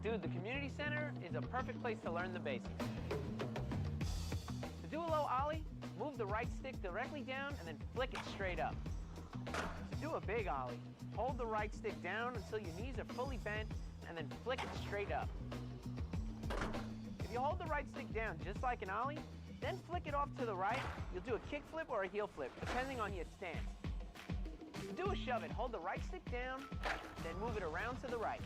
Dude, the community center is a perfect place to learn the basics. To do a low ollie, move the right stick directly down and then flick it straight up. To do a big ollie, hold the right stick down until your knees are fully bent and then flick it straight up. If you hold the right stick down just like an ollie, then flick it off to the right, you'll do a kick flip or a heel flip, depending on your stance. To do a shove it, hold the right stick down, then move it around to the right.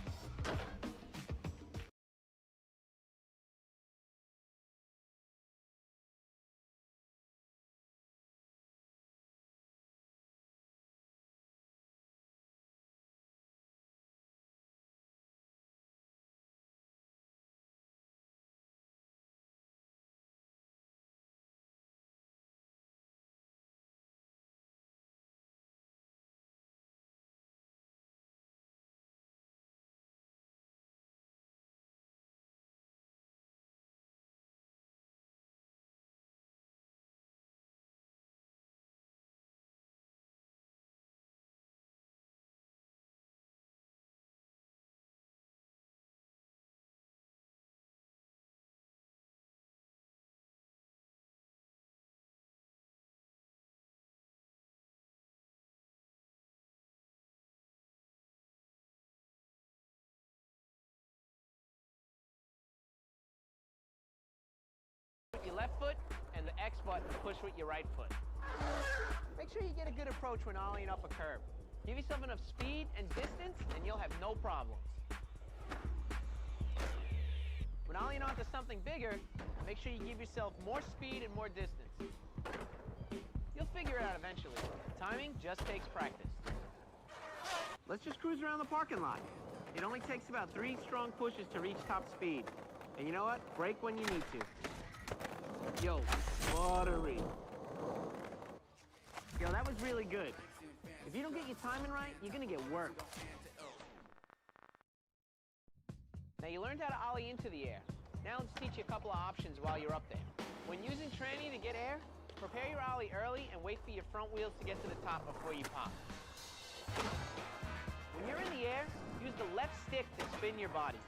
With your left foot and the X button to push with your right foot. Make sure you get a good approach when ollieing up a curb. Give yourself enough speed and distance and you'll have no problems. When ollieing onto something bigger, make sure you give yourself more speed and more distance. You'll figure it out eventually. Timing just takes practice. Let's just cruise around the parking lot. It only takes about 3 strong pushes to reach top speed. And you know what? Brake when you need to. Yo, watery. Yo, that was really good. If you don't get your timing right, you're gonna get worked. Now you learned how to ollie into the air. Now let's teach you a couple of options while you're up there. When using tranny to get air, prepare your ollie early and wait for your front wheels to get to the top before you pop. When you're in the air, use the left stick to spin your body.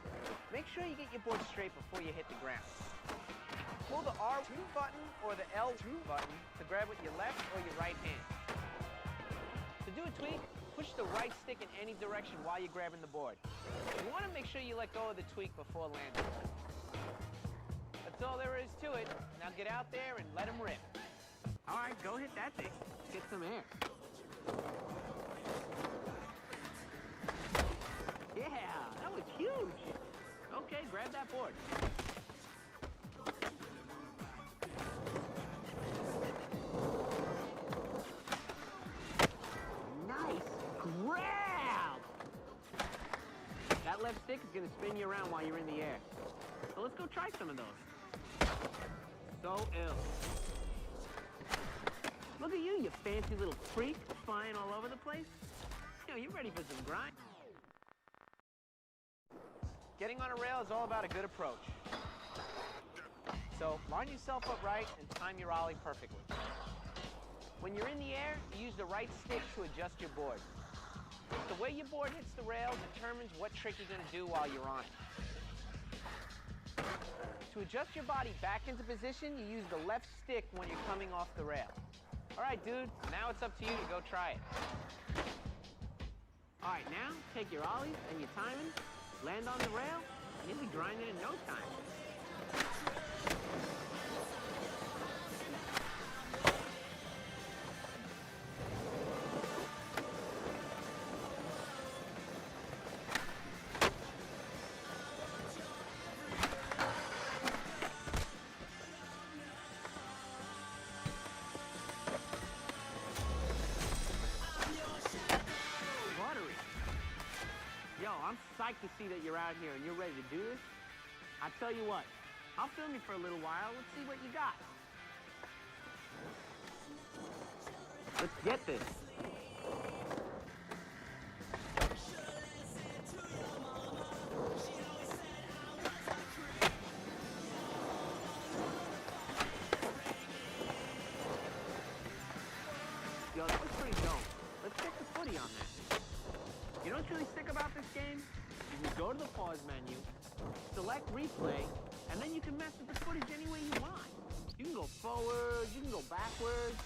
Make sure you get your board straight before you hit the ground. Pull the R2 button or the L2 button to grab with your left or your right hand. To do a tweak, push the right stick in any direction while you're grabbing the board. You want to make sure you let go of the tweak before landing. That's all there is to it. Now get out there and let them rip. All right, go hit that thing. Get some air. Yeah, that was huge. Okay, grab that board. That left stick is going to spin you around while you're in the air. So let's go try some of those. So ill. Look at you, you fancy little freak, flying all over the place. You know, you're ready for some grind. Getting on a rail is all about a good approach. So line yourself up right and time your ollie perfectly. When you're in the air, you use the right stick to adjust your board. The way your board hits the rail determines what trick you're going to do while you're on it. To adjust your body back into position, you use the left stick when you're coming off the rail. All right, dude, now it's up to you to go try it. All right, now take your ollies and your timing, land on the rail, and you'll be grinding in no time. I'm psyched to see that you're out here and you're ready to do this. I tell you what, I'll film you for a little while. Let's see what you got. Let's get this. Yo, that was pretty dope. Let's check the footy on that. You know what's really sick about this game? You can go to the pause menu, Select replay, and then you can mess with the footage any way you want. You can go forward, you can go backwards.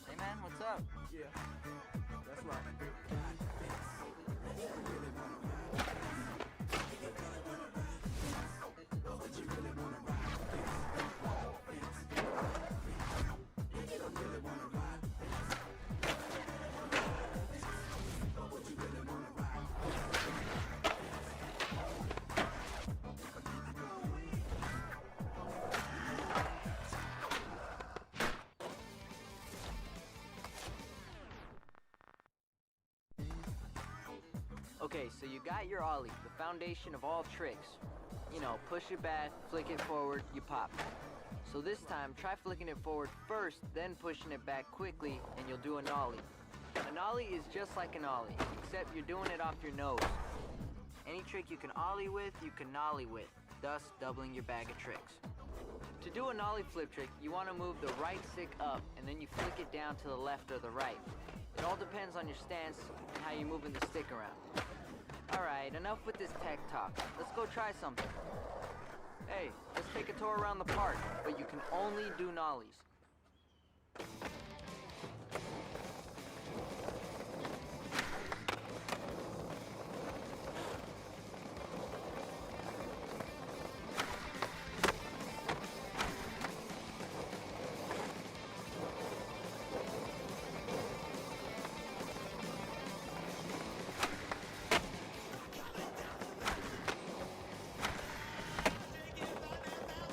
Hey man, what's up? Yeah, that's right. Okay, so you got your ollie, the foundation of all tricks. You know, push it back, flick it forward, you pop. So this time, try flicking it forward first, then pushing it back quickly, and you'll do an ollie. An ollie is just like an ollie, except you're doing it off your nose. Any trick you can ollie with, you can nollie with, thus doubling your bag of tricks. To do a nollie flip trick, you want to move the right stick up, and then you flick it down to the left or the right. It all depends on your stance and how you're moving the stick around. Alright, enough with this tech talk. Let's go try something. Hey, let's take a tour around the park, but you can only do nollies.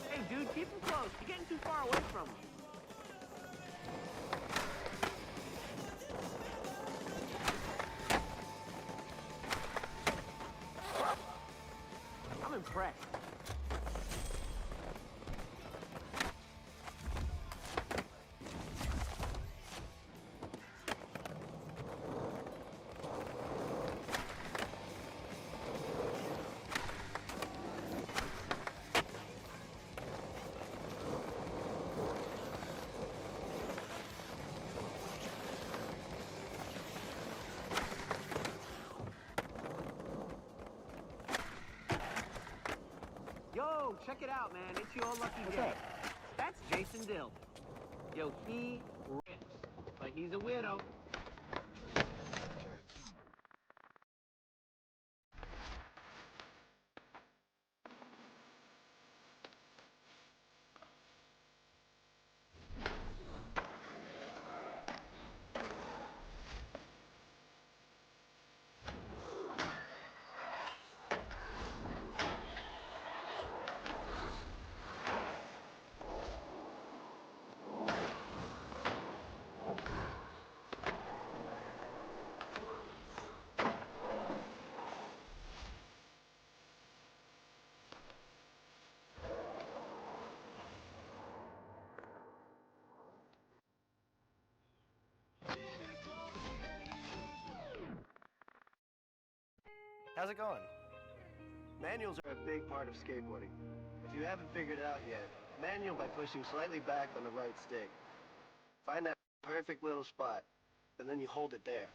Hey, dude, keep him close. You're getting too far away from him. press. Yo, check it out, man. It's your lucky day. That's Jason Dill. Yo, he rips, but he's a weirdo. How's it going? Manuals are a big part of skateboarding. If you haven't figured it out yet, manual by pushing slightly back on the right stick. Find that perfect little spot, and then you hold it there.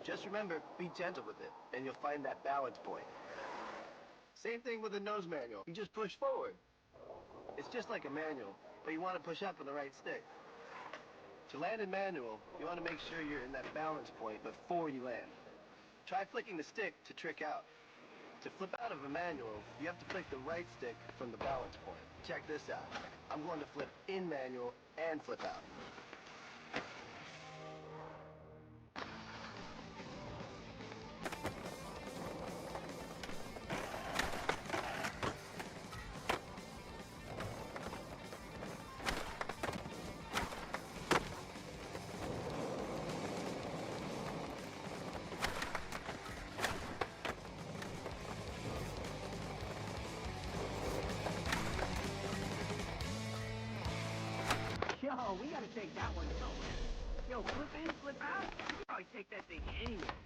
Just remember, be gentle with it, and you'll find that balance point. Same thing with a nose manual. You just push forward. It's just like a manual, but you want to push up on the right stick. To land in manual, you want to make sure you're in that balance point before you land. Try flicking the stick to trick out. To flip out of a manual, you have to flick the right stick from the balance point. Check this out. I'm going to flip in manual and flip out. Yo, we gotta take that one somewhere. Yo, flip in, flip out. You can probably take that thing anywhere.